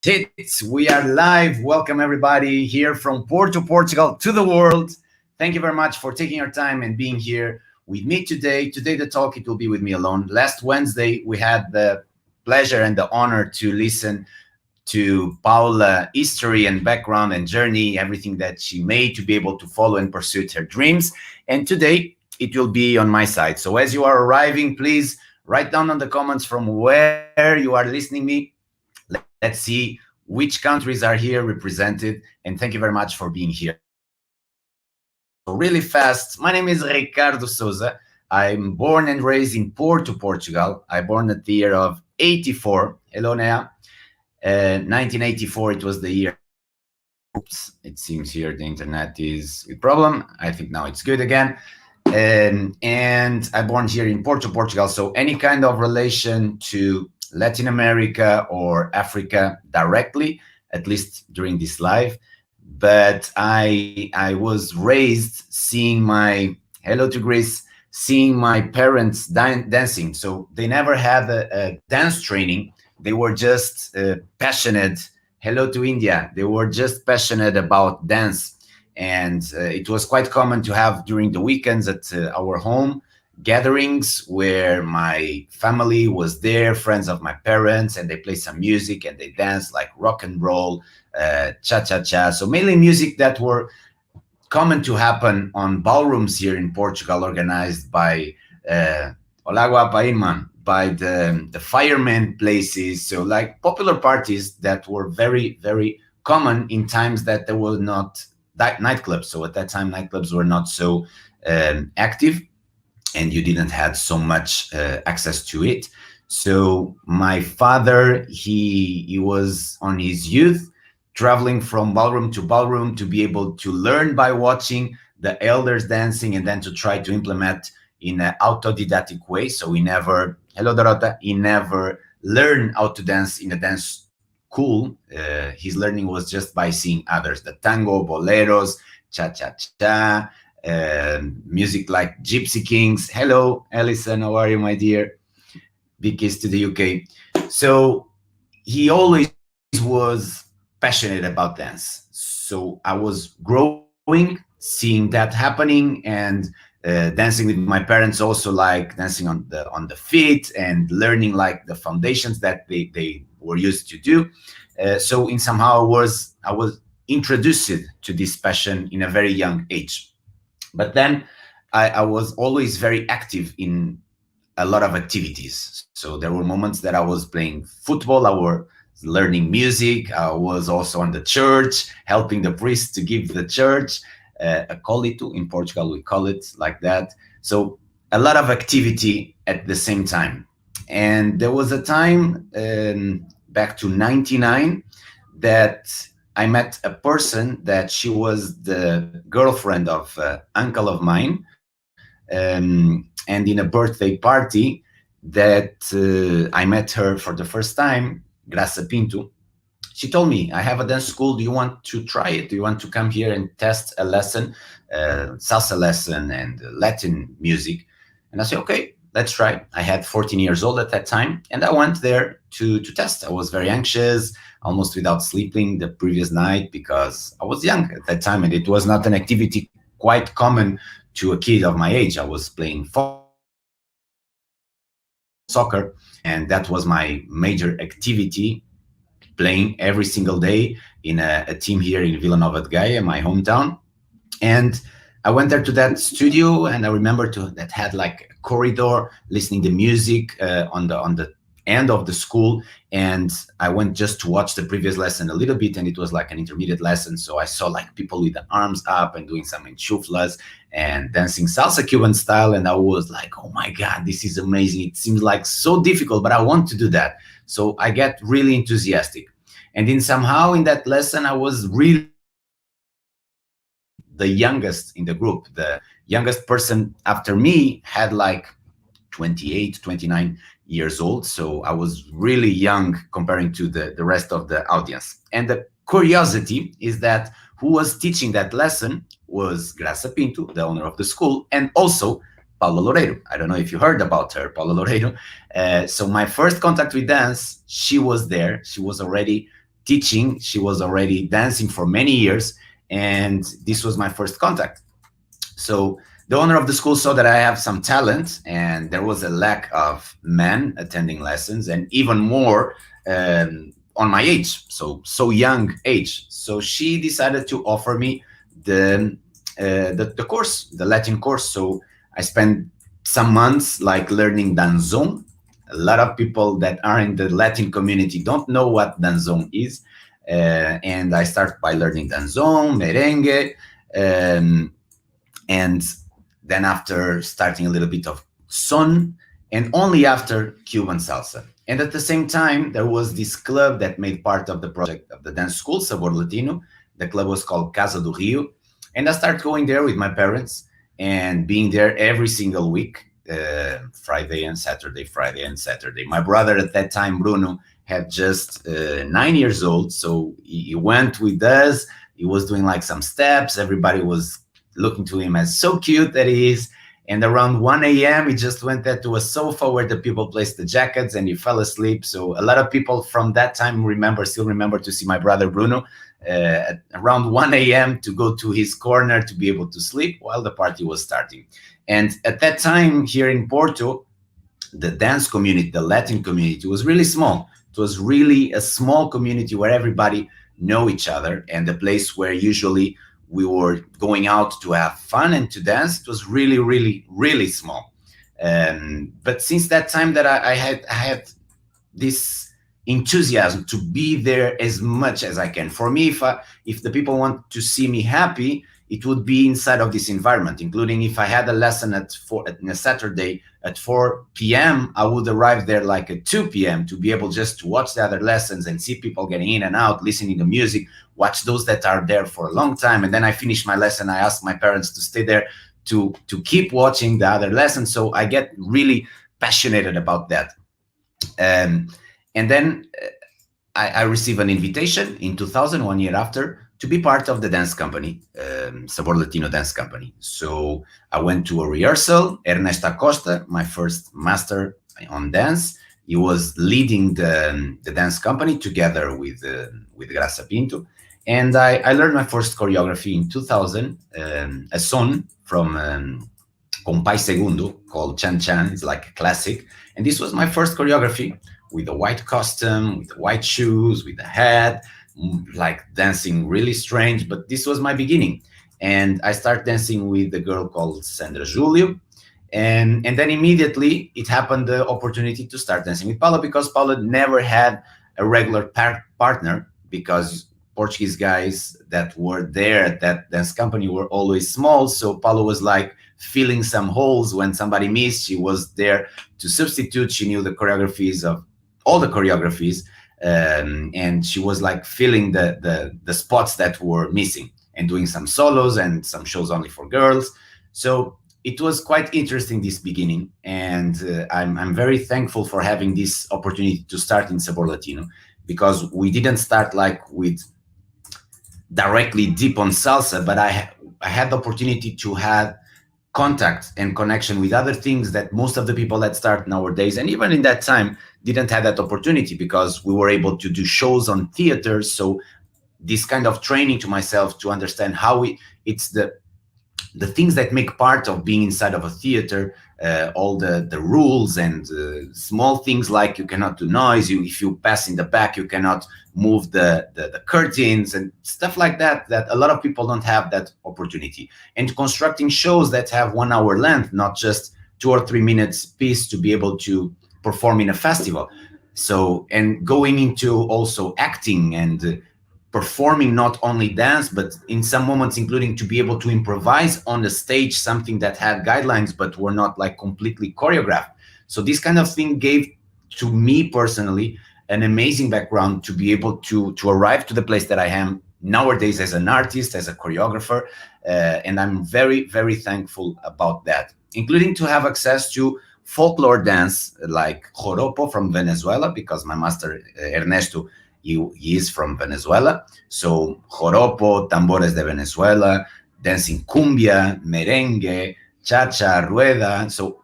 Hits. We are live. Welcome everybody here from Porto, Portugal to the world. Thank you very much for taking your time and being here with me today. Today the talk it will be with me alone. Last Wednesday we had the pleasure and the honor to listen to Paula history and background and journey, everything that she made to be able to follow and pursue her dreams. And today it will be on my side. So as you are arriving, please write down on the comments from where you are listening me. Let's see which countries are here represented. And thank you very much for being here. So really fast, my name is Ricardo Souza. I'm born and raised in Porto, Portugal. I born at the year of 84. Hello, Nea. 1984, it was the year. Oops, it seems here the internet is a problem. I think now it's good again. And I born here in Porto, Portugal. So any kind of relation to Latin America or Africa directly, at least during this life. But I was raised seeing my, hello to Greece, seeing my parents dancing. So they never had a dance training. They were just passionate. Hello to India. They were just passionate about dance. And it was quite common to have during the weekends at our home gatherings where my family was there, friends of my parents, and they play some music and they dance like rock and roll, cha-cha-cha. So mainly music that were common to happen on ballrooms here in Portugal, organized by Olagua Paiman, by the firemen places. So like popular parties that were very, very common in times that there were not nightclubs. So at that time, nightclubs were not so active, and you didn't have so much access to it. So my father, he was on his youth, traveling from ballroom to be able to learn by watching the elders dancing and then to try to implement in an autodidactic way. So he never, hello Dorota, he never learned how to dance in a dance school. His learning was just by seeing others, the tango, boleros, cha-cha-cha, music like Gypsy Kings. Hello, Alison, how are you, my dear? Big kiss to the UK. So he always was passionate about dance. So I was growing, seeing that happening, and dancing with my parents, also like dancing on the feet and learning like the foundations that they were used to do. So in somehow I was introduced to this passion in a very young age. But then I was always very active in a lot of activities. So there were moments that I was playing football, I was learning music, I was also on the church, helping the priest to give the church, a colito. In Portugal, we call it like that. So a lot of activity at the same time. And there was a time back to 99 that I met a person that she was the girlfriend of uncle of mine, and in a birthday party that I met her for the first time, Graça Pinto. She told me, I have a dance school. Do you want to try it? Do you want to come here and test a lesson, salsa lesson and Latin music? And I said, okay, let's try. I had 14 years old at that time, and I went there to test. I was very anxious, almost without sleeping the previous night because I was young at that time, and it was not an activity quite common to a kid of my age. I was playing soccer, and that was my major activity, playing every single day in a team here in Vila Nova de Gaia, my hometown. And I went there to that studio, and I remember that had like a corridor, listening to music on the end of the school. And I went just to watch the previous lesson a little bit, and it was like an intermediate lesson. So I saw like people with the arms up and doing some enchuflas and dancing salsa Cuban style. And I was like, oh my God, this is amazing. It seems like so difficult, but I want to do that. So I get really enthusiastic. And in somehow in that lesson, I was really the youngest in the group. The youngest person after me had like 28, 29 years old. So I was really young comparing to the rest of the audience. And the curiosity is that who was teaching that lesson was Graça Pinto, the owner of the school, and also Paula Loureiro. I don't know if you heard about her, Paula Loureiro. So my first contact with dance, she was there. She was already teaching. She was already dancing for many years, and this was my first contact. So the owner of the school saw that I have some talent, and there was a lack of men attending lessons, and even more on my age, so young age. So she decided to offer me the the course, the Latin course. So I spent some months like learning danzón. A lot of people that are in the Latin community don't know what danzón is, and I start by learning danzón, merengue. Um, and then after starting a little bit of son, and only after Cuban salsa. And at the same time, there was this club that made part of the project of the dance school, Sabor Latino. The club was called Casa do Rio. And I started going there with my parents and being there every single week, Friday and Saturday, Friday and Saturday. My brother at that time, Bruno, had just 9 years old. So he went with us. He was doing like some steps. Everybody was looking to him as so cute that he is. And around 1 a.m., he just went there to a sofa where the people placed the jackets and he fell asleep. So a lot of people from that time still remember to see my brother Bruno at around 1 a.m. to go to his corner to be able to sleep while the party was starting. And at that time here in Porto, the dance community, the Latin community was really small. It was really a small community where everybody know each other, and the place where usually we were going out to have fun and to dance. It was really, really, really small. But since that time that I had this enthusiasm to be there as much as I can. For me, if the people want to see me happy, it would be inside of this environment, including if I had a lesson at a Saturday at 4 p.m., I would arrive there like at 2 p.m. to be able just to watch the other lessons and see people getting in and out, listening to music, watch those that are there for a long time. And then I finish my lesson. I ask my parents to stay there to keep watching the other lessons. So I get really passionate about that. And then I received an invitation in 2000, 1 year after, to be part of the dance company, Sabor Latino dance company. So I went to a rehearsal. Ernesto Acosta, my first master on dance, he was leading the dance company together with Graça Pinto. And I learned my first choreography in 2000, a son from Compay Segundo called Chan Chan. It's like a classic. And this was my first choreography with a white costume, with the white shoes, with the hat, like dancing really strange. But this was my beginning. And I started dancing with a girl called Sandra Julio. And then immediately it happened the opportunity to start dancing with Paula, because Paula never had a regular partner, because Portuguese guys that were there at that dance company were always small. So Paula was like filling some holes. When somebody missed, she was there to substitute. She knew the choreographies of all the choreographies, and she was like filling the spots that were missing and doing some solos and some shows only for girls. So it was quite interesting, this beginning, and I'm very thankful for having this opportunity to start in Sabor Latino, because we didn't start like with directly deep on salsa, but I had the opportunity to have contact and connection with other things that most of the people that start nowadays, and even in that time, didn't have that opportunity, because we were able to do shows on theaters. So this kind of training to myself to understand how it's the things that make part of being inside of a theater, all the rules and small things like you cannot do noise, if you pass in the back, you cannot move the curtains and stuff like that, that a lot of people don't have that opportunity. And constructing shows that have 1 hour length, not just 2 or 3 minutes piece, to be able to perform in a festival. So, and going into also acting and performing not only dance, but in some moments, including to be able to improvise on the stage, something that had guidelines, but were not like completely choreographed. So this kind of thing gave to me personally an amazing background to be able to arrive to the place that I am nowadays as an artist, as a choreographer. And I'm very, very thankful about that, including to have access to folklore dance like joropo from Venezuela, because my master Ernesto, he is from Venezuela. So joropo, tambores de Venezuela, dancing cumbia, merengue, cha-cha, rueda. So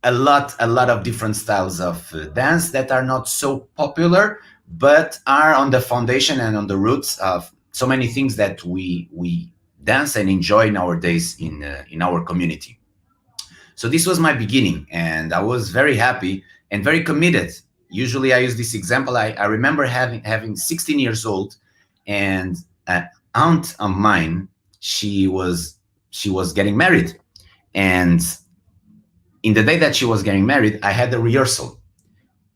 a lot of different styles of dance that are not so popular, but are on the foundation and on the roots of so many things that we dance and enjoy nowadays in our community. So this was my beginning, and I was very happy and very committed. Usually, I use this example. I remember having 16 years old, and an aunt of mine, she was getting married, and in the day that she was getting married, I had a rehearsal.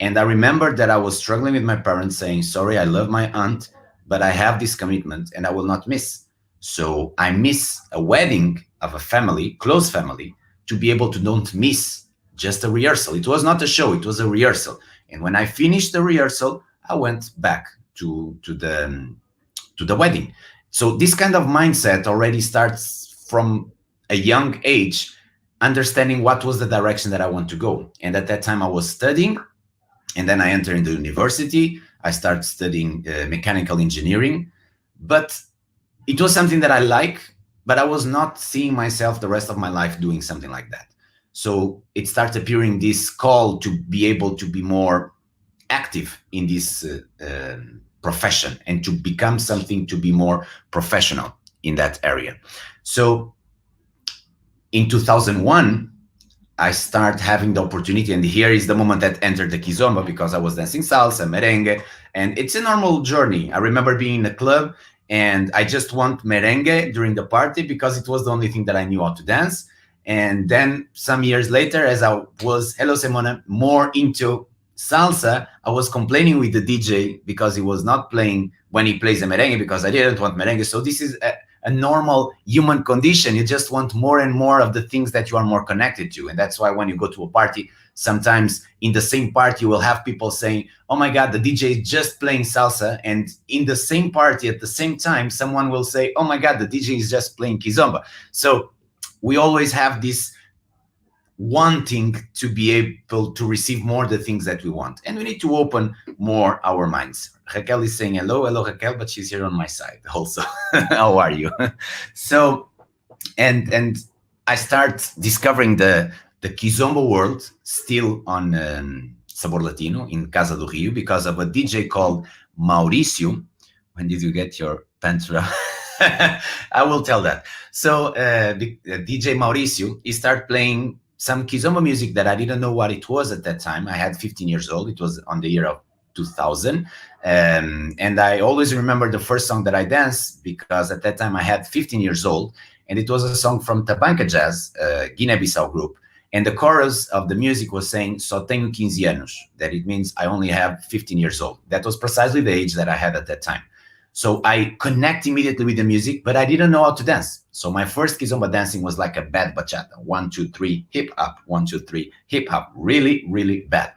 And I remember that I was struggling with my parents saying, sorry, I love my aunt, but I have this commitment and I will not miss. So I miss a wedding of a family, close family, to be able to don't miss just a rehearsal. It was not a show, it was a rehearsal. And when I finished the rehearsal, I went back to the wedding. So this kind of mindset already starts from a young age, understanding what was the direction that I want to go. And at that time I was studying, and then I entered into university. I started studying mechanical engineering, but it was something that I like, but I was not seeing myself the rest of my life doing something like that. So it started appearing this call to be able to be more active in this profession and to become something to be more professional in that area. So in 2001, I start having the opportunity, and here is the moment that entered the kizomba, because I was dancing salsa, merengue, and it's a normal journey. I remember being in a club and I just want merengue during the party because it was the only thing that I knew how to dance. And then some years later, as I was, hello Simona, more into salsa, I was complaining with the DJ because he was not playing when he plays a merengue, because I didn't want merengue. So this is a normal human condition. You just want more and more of the things that you are more connected to. And that's why when you go to a party, sometimes in the same party, you will have people saying, oh my God, the DJ is just playing salsa. And in the same party, at the same time, someone will say, oh my God, the DJ is just playing kizomba. So we always have this wanting to be able to receive more the things that we want. And we need to open more our minds. Raquel is saying hello, hello Raquel, but she's here on my side also. How are you? So, and I start discovering the kizomba world still on Sabor Latino in Casa do Rio because of a DJ called Mauricio. When did you get your pants? I will tell that. So the DJ Mauricio, he started playing some kizomba music that I didn't know what it was at that time. I had 15 years old. It was on the year of 2000. And I always remember the first song that I danced because at that time I had 15 years old. And it was a song from Tabanca Jazz, Guinea-Bissau group. And the chorus of the music was saying, Só tenho 15 anos, that it means I only have 15 years old. That was precisely the age that I had at that time. So I connect immediately with the music, but I didn't know how to dance. So my first kizomba dancing was like a bad bachata. 1, 2, 3, hip hop. 1, 2, 3, hip hop. Really, really bad.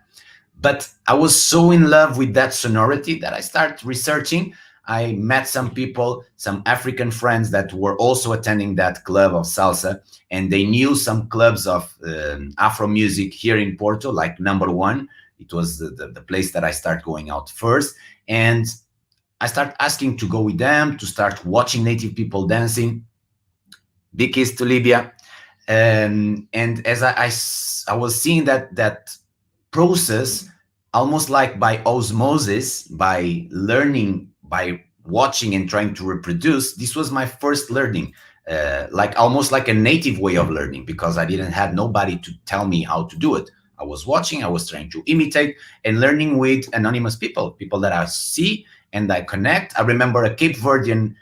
But I was so in love with that sonority that I started researching. I met some people, some African friends that were also attending that club of salsa, and they knew some clubs of Afro music here in Porto, like Number One. It was the place that I started going out first. And I start asking to go with them, to start watching native people dancing. Big kiss to Libya. And as I was seeing that process, almost like by osmosis, by learning, by watching and trying to reproduce, this was my first learning, like almost like a native way of learning, because I didn't have nobody to tell me how to do it. I was watching, I was trying to imitate and learning with anonymous people that I see and I connect. I remember a Cape Verdean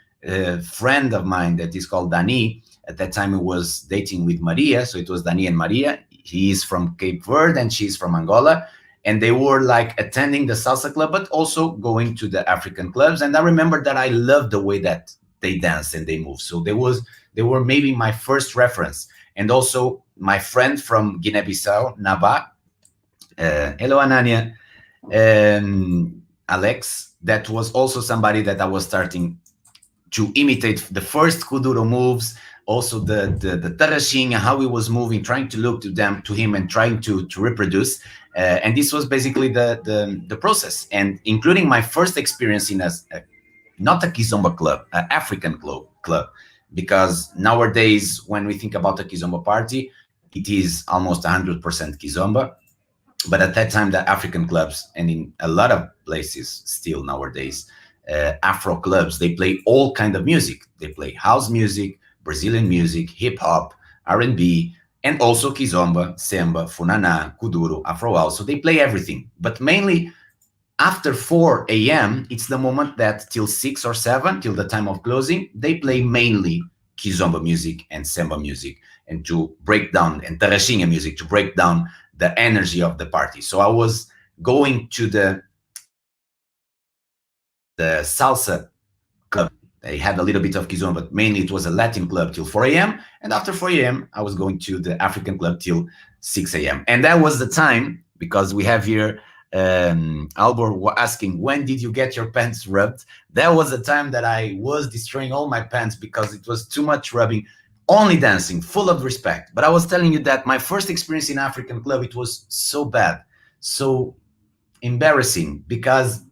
friend of mine that is called Dani. At that time, he was dating with Maria. So it was Dani and Maria. He is from Cape Verde and she's from Angola. And they were like attending the salsa club, but also going to the African clubs. And I remember that I loved the way that they dance and they move. So they were maybe my first reference. And also my friend from Guinea-Bissau, Naba. Hello, Anania. Alex, that was also somebody that I was starting to imitate the first Kuduro moves, also the Tarashing, how he was moving, trying to look to him and trying to reproduce. And this was basically the process, and including my first experience in not a kizomba club, an African club, because nowadays when we think about a kizomba party, it is almost 100% kizomba. But at that time, the African clubs, and in a lot of places still nowadays, Afro clubs, they play all kind of music. They play house music, Brazilian music, hip hop, R&B, and also kizomba, samba, funana, kuduro, afro house. So they play everything. But mainly after 4 a.m., it's the moment that till 6 or 7, till the time of closing, they play mainly kizomba music and samba music, and to break down, and tarraxinha music to break down the energy of the party. So I was going to the salsa club. They had a little bit of kizomba, but mainly it was a Latin club till 4 a.m. And after 4 a.m., I was going to the African club till 6 a.m. And that was the time, because we have here Albert asking, when did you get your pants rubbed? That was the time that I was destroying all my pants because it was too much rubbing, only dancing, full of respect. But I was telling you that my first experience in African club, it was so bad, so embarrassing, because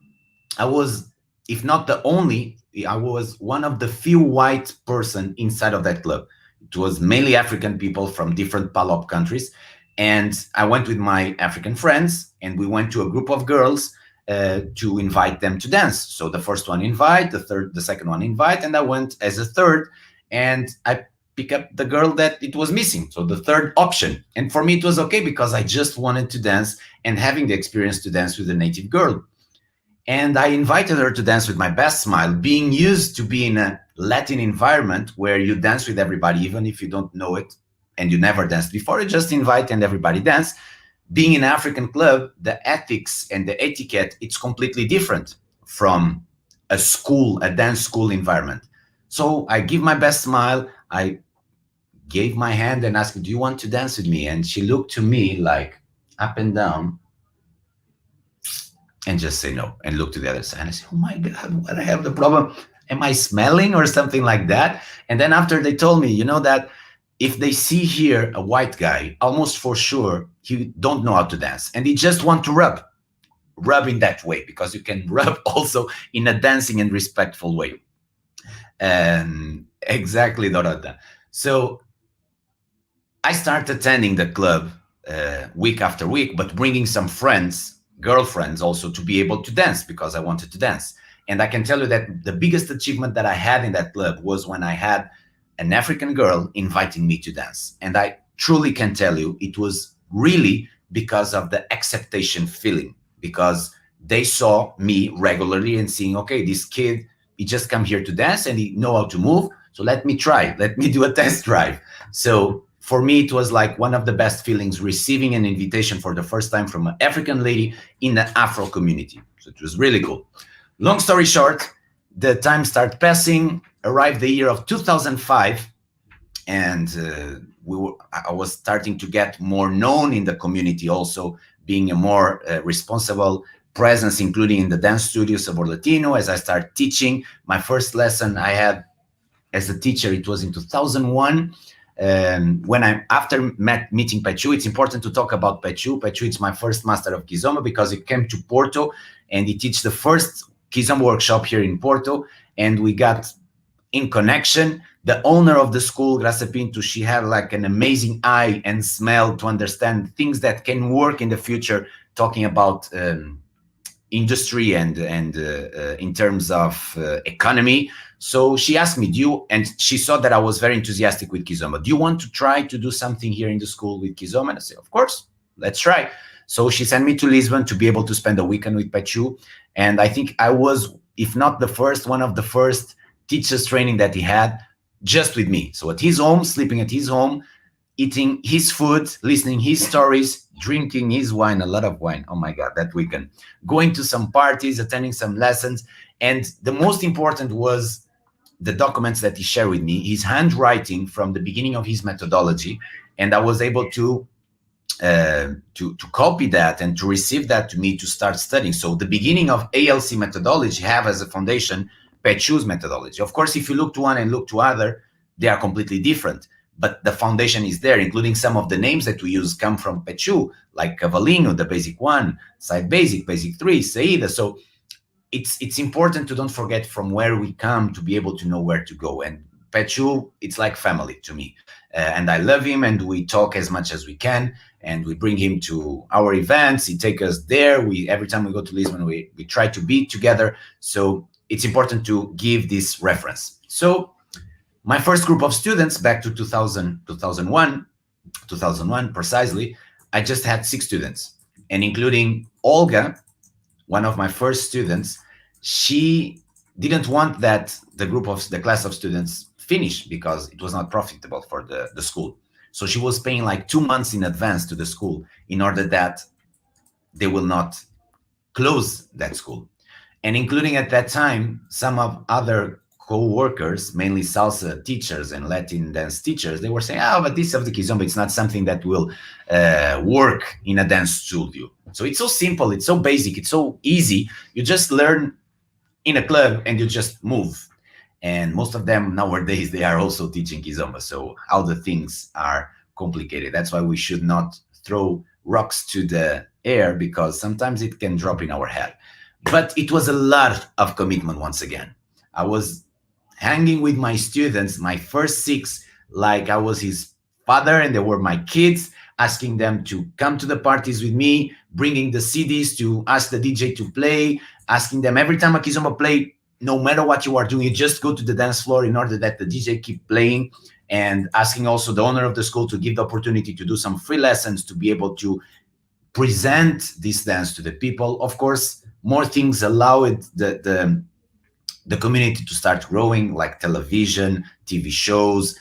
I was, if not the only, I was one of the few white person inside of that club. It was mainly African people from different PALOP countries. And I went with my African friends, and we went to a group of girls to invite them to dance. So the first one invite, the second one invite, and I went as a third, and I pick up the girl that it was missing. So the third option. And for me, it was okay because I just wanted to dance and having the experience to dance with a native girl. And I invited her to dance with my best smile, being used to be in a Latin environment where you dance with everybody, even if you don't know it and you never danced before, you just invite and everybody dance. Being in an African club, the ethics and the etiquette, it's completely different from a school, a dance school environment. So I give my best smile. I gave my hand and asked, do you want to dance with me? And she looked to me like up and down, and just say no and look to the other side. And I say, oh my God, what I have the problem? Am I smelling or something like that? And then after they told me, you know, that if they see here a white guy, almost for sure, he don't know how to dance. And he just want to rub in that way, because you can rub also in a dancing and respectful way. And exactly, Dorota. So I started attending the club week after week, but bringing some friends, girlfriends also, to be able to dance, because I wanted to dance. And I can tell you that the biggest achievement that I had in that club was when I had an African girl inviting me to dance. And I truly can tell you it was really because of the acceptation feeling, because they saw me regularly and seeing, okay, this kid, he just come here to dance and he know how to move. So let me try, let me do a test drive. So for me, it was like one of the best feelings, receiving an invitation for the first time from an African lady in the Afro community. So it was really cool. Long story short, the time started passing, arrived the year of 2005, and I was starting to get more known in the community, also being a more responsible presence, including in the dance studios of Latino. As I started teaching, my first lesson I had as a teacher, it was in 2001. When after meeting Pechu, it's important to talk about Pechu. Pechu is my first master of Kizomba, because he came to Porto and he teach the first Kizomba workshop here in Porto, and we got in connection. The owner of the school, Graça Pinto, she had like an amazing eye and smell to understand things that can work in the future, talking about industry and in terms of economy. So she asked me, and she saw that I was very enthusiastic with Kizomba. Do you want to try to do something here in the school with Kizomba? And I said, of course, let's try. So she sent me to Lisbon to be able to spend a weekend with Pechu. And I think I was, if not the first, one of the first teachers training that he had just with me. So at his home, sleeping at his home, eating his food, listening his stories, drinking his wine, a lot of wine. Oh my God, that weekend. Going to some parties, attending some lessons. And the most important was the documents that he shared with me, his handwriting from the beginning of his methodology. And I was able to copy that and to receive that to me to start studying. So the beginning of ALC methodology have as a foundation Pechu's methodology. Of course, if you look to one and look to other, they are completely different. But the foundation is there, including some of the names that we use come from Pechu, like Cavallino, the basic one, side basic, basic three, Saida. So it's important to don't forget from where we come to be able to know where to go. And Pechu, it's like family to me. and I love him, and we talk as much as we can, and we bring him to our events. He take us there. We every time we go to Lisbon, we try to be together. So it's important to give this reference. So my first group of students back to 2001 precisely, I just had 6 students, and including Olga, one of my first students, she didn't want that the class of students finish because it was not profitable for the school. So she was paying like 2 months in advance to the school in order that they will not close that school. And including at that time some of other co-workers, mainly salsa teachers and Latin dance teachers, they were saying, "Oh, but this of the kizomba, it's not something that will work in a dance studio. So it's so simple, it's so basic, it's so easy. You just learn in a club and you just move." And most of them nowadays, they are also teaching kizomba. So how the things are complicated. That's why we should not throw rocks to the air, because sometimes it can drop in our head. But it was a lot of commitment once again. I was hanging with my students, my first 6, like I was his father and they were my kids, asking them to come to the parties with me, bringing the CDs to ask the DJ to play, asking them every time a kizomba play, no matter what you are doing, you just go to the dance floor in order that the DJ keep playing, and asking also the owner of the school to give the opportunity to do some free lessons to be able to present this dance to the people. Of course, more things allow it the community to start growing, like television, TV shows.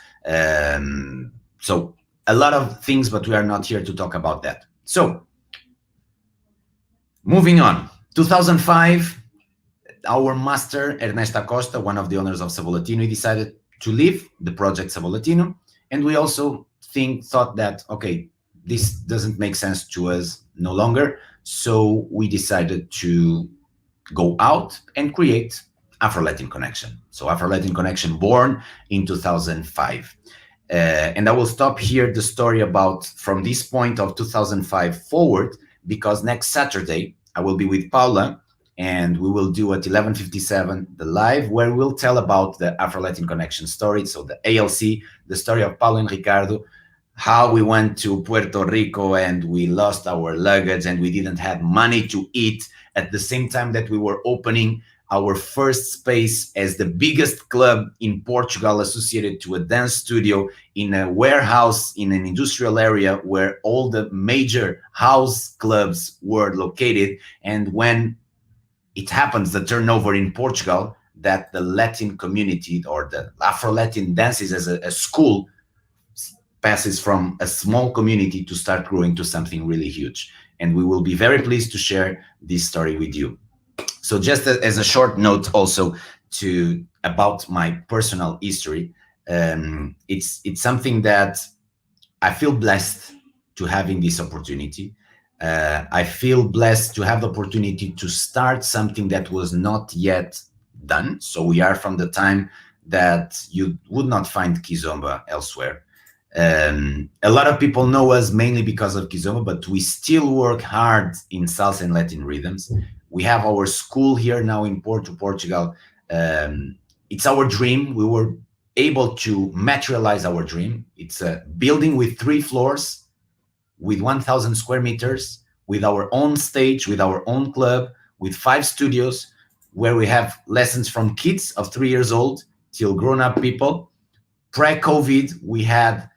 So a lot of things, but we are not here to talk about that. So moving on, 2005, our master Ernesto Costa, one of the owners of Savolatino, decided to leave the project Savolatino, and we also thought that, okay, this doesn't make sense to us no longer. So we decided to go out and create Afro-Latin Connection. So Afro-Latin Connection, born in 2005. And I will stop here the story about from this point of 2005 forward, because next Saturday I will be with Paula, and we will do at 11:57 the live, where we'll tell about the Afro-Latin Connection story. So the ALC, the story of Paula and Ricardo, how we went to Puerto Rico and we lost our luggage and we didn't have money to eat at the same time that we were opening our first space as the biggest club in Portugal associated to a dance studio in a warehouse in an industrial area where all the major house clubs were located. And when it happens, the turnover in Portugal, that the Latin community or the Afro-Latin dances as a school passes from a small community to start growing to something really huge. And we will be very pleased to share this story with you. So just as a short note also about my personal history, it's something that I feel blessed to having this opportunity. I feel blessed to have the opportunity to start something that was not yet done. So we are from the time that you would not find kizomba elsewhere. A lot of people know us mainly because of kizomba, but we still work hard in salsa and Latin rhythms. We have our school here now in Portugal. It's our dream. We were able to materialize our dream. It's a building with 3 floors, with 1,000 square meters, with our own stage, with our own club, with 5 studios, where we have lessons from kids of 3 years old till grown-up people. Pre-COVID, we had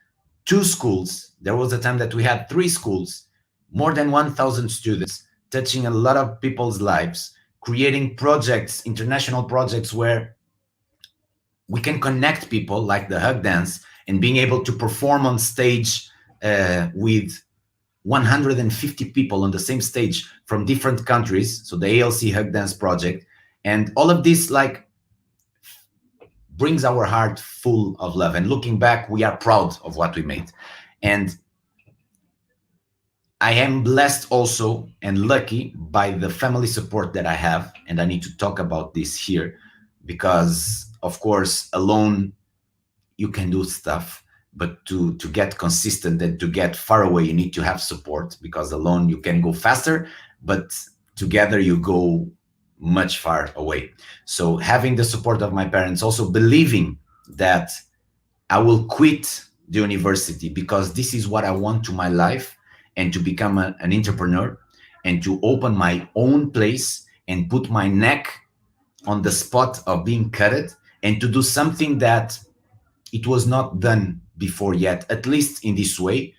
2 schools. There was a time that we had 3 schools, more than 1,000 students, touching a lot of people's lives, creating projects, international projects where we can connect people, like the hug dance, and being able to perform on stage with 150 people on the same stage from different countries. So the ALC Hug Dance Project, and all of this like brings our heart full of love. And looking back, we are proud of what we made. And I am blessed also and lucky by the family support that I have. And I need to talk about this here because, of course, alone you can do stuff, but to get consistent and to get far away, you need to have support, because alone you can go faster, but together you go much far away. So having the support of my parents, also believing that I will quit the university because this is what I want to my life, and to become an entrepreneur, and to open my own place and put my neck on the spot of being cutted, and to do something that it was not done before yet, at least in this way,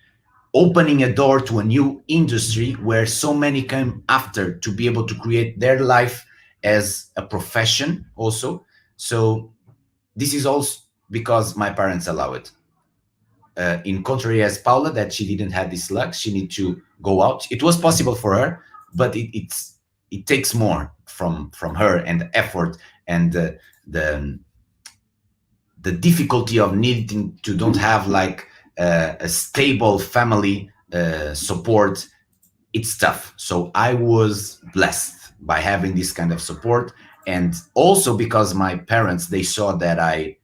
opening a door to a new industry where so many come after to be able to create their life as a profession also. So this is also because my parents allow it. In contrary as Paula, that she didn't have this luck, she need to go out. It was possible for her, but it takes more from her, and the effort, and the the difficulty of needing to don't have like a stable family support. It's tough. So I was blessed by having this kind of support, and also because my parents, they saw that I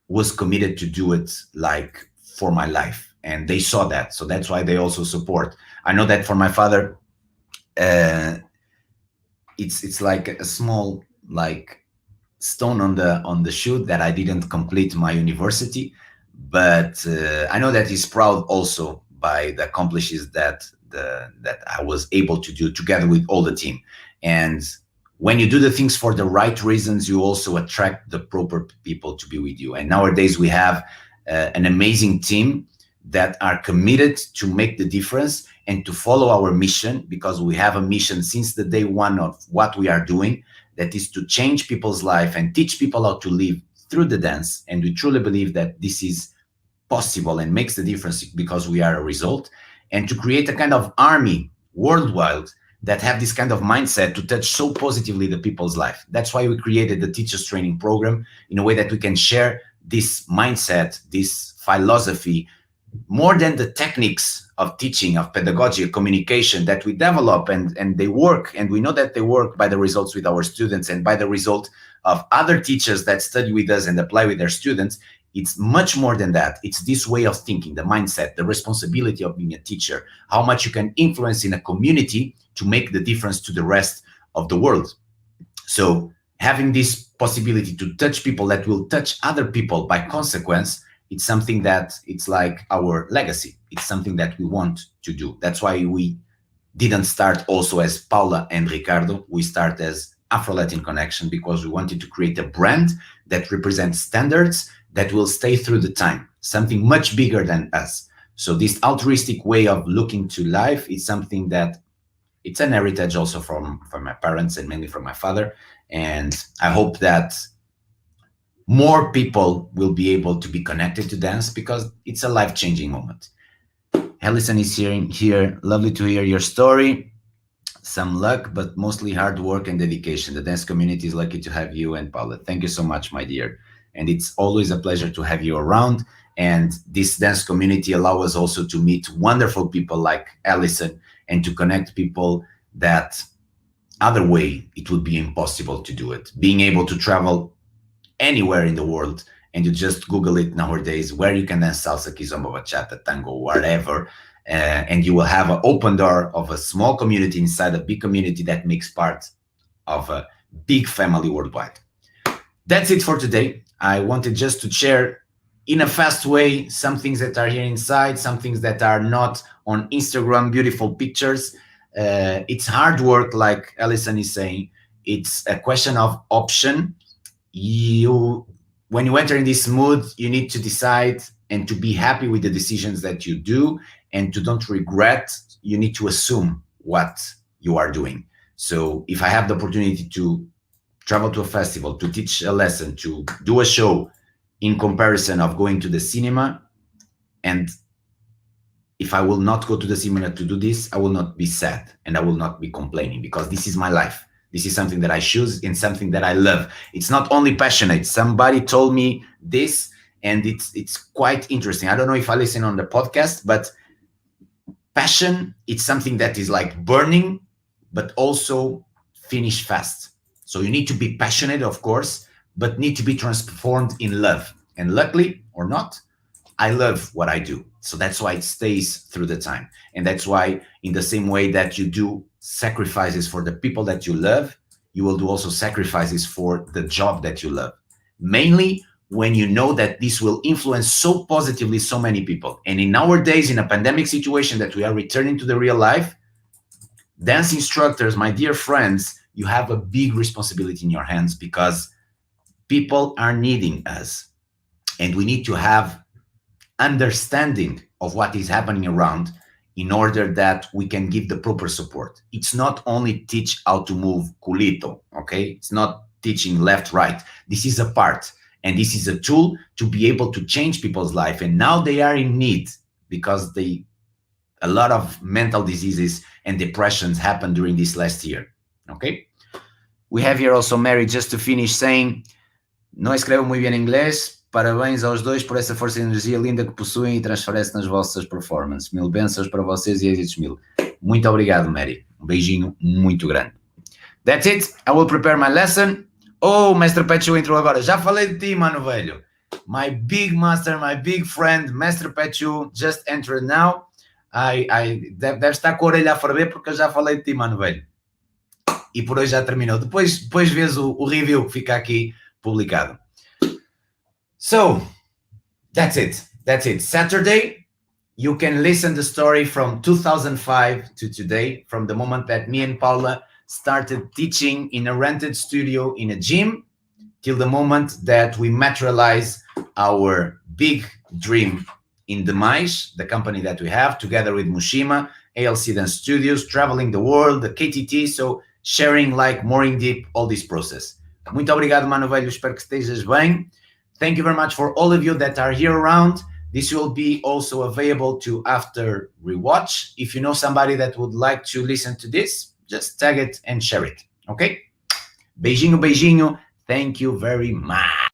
was committed to do it like for my life, and they saw that, so that's why they also support. I know that for my father, uh, it's like a small like stone on the shoe that I didn't complete my university, but I know that he's proud also by the accomplishments that I was able to do together with all the team. And when you do the things for the right reasons, you also attract the proper people to be with you. And nowadays we have an amazing team that are committed to make the difference and to follow our mission, because we have a mission since the day one of what we are doing, that is to change people's life and teach people how to live through the dance. And we truly believe that this is possible and makes the difference because we are a result. And to create a kind of army worldwide that have this kind of mindset to touch so positively the people's life. That's why we created the teachers training program, in a way that we can share this mindset, this philosophy, more than the techniques of teaching, of pedagogy, of communication that we develop, and they work, and we know that they work by the results with our students and by the result of other teachers that study with us and apply with their students. It's much more than that. It's this way of thinking, the mindset, the responsibility of being a teacher, how much you can influence in a community to make the difference to the rest of the world. So having this possibility to touch people that will touch other people by consequence, it's something that it's like our legacy. It's something that we want to do. That's why we didn't start also as Paula and Ricardo. We start as Afro-Latin Connection, because we wanted to create a brand that represents standards that will stay through the time, something much bigger than us. So this altruistic way of looking to life is something that it's an heritage also from my parents, and mainly from my father. And I hope that more people will be able to be connected to dance, because it's a life-changing moment. Alison is here. Lovely to hear your story. Some luck, but mostly hard work and dedication. The dance community is lucky to have you and Paula. Thank you so much, my dear. And it's always a pleasure to have you around. And this dance community allows us also to meet wonderful people like Alison, and to connect people that other way it would be impossible to do it. Being able to travel anywhere in the world, and you just Google it nowadays, where you can dance salsa, kizomba, bachata, tango, whatever, and you will have an open door of a small community inside a big community that makes part of a big family worldwide. That's it for today. I wanted just to share in a fast way some things that are here inside, some things that are not on Instagram, beautiful pictures. It's hard work, like Alison is saying. It's a question of option. When you enter in this mood, you need to decide and to be happy with the decisions that you do, and to don't regret. You need to assume what you are doing. So if I have the opportunity to travel to a festival, to teach a lesson, to do a show, in comparison of going to the cinema, and if I will not go to the cinema to do this, I will not be sad and I will not be complaining, because this is my life. This is something that I choose and something that I love. It's not only passionate. Somebody told me this, and it's quite interesting. I don't know if I listen on the podcast, but passion, it's something that is like burning, but also finish fast. So you need to be passionate, of course, but need to be transformed in love. And luckily or not, I love what I do. So that's why it stays through the time. And that's why, in the same way that you do sacrifices for the people that you love, you will do also sacrifices for the job that you love. Mainly when you know that this will influence so positively so many people. And in our days, in a pandemic situation that we are returning to the real life, dance instructors, my dear friends, you have a big responsibility in your hands, because people are needing us, and we need to have understanding of what is happening around in order that we can give the proper support. It's not only teach how to move culito, okay? It's not teaching left, right. This is a part, and this is a tool to be able to change people's life. And now they are in need, because a lot of mental diseases and depressions happened during this last year, okay? We have here also Mary, just to finish, saying, não escrevo muito bem em inglês, parabéns aos dois por essa força e energia linda que possuem e transparece nas vossas performances. Mil bênçãos para vocês e êxitos mil. Muito obrigado, Mary. Um beijinho muito grande. That's it. I will prepare my lesson. Oh, Mestre Pechu entrou agora. Já falei de ti, mano velho. My big master, my big friend, Mestre Pechu, just entered now. Deve estar com a orelha a ferver, porque eu já falei de ti, mano velho. E por hoje já terminou. Depois vês o review que fica aqui publicado. So, that's it. Saturday, you can listen the story from 2005 to today, from the moment that me and Paula started teaching in a rented studio in a gym, till the moment that we materialize our big dream in the Mais, the company that we have, together with Mushima, ALC Dance Studios, traveling the world, the KTT, so sharing like more in deep all this process. Muito obrigado, mano velho. Espero que estejas bem. Thank you very much for all of you that are here around. This will be also available to after rewatch. If you know somebody that would like to listen to this, just tag it and share it. Okay? Beijinho, beijinho. Thank you very much.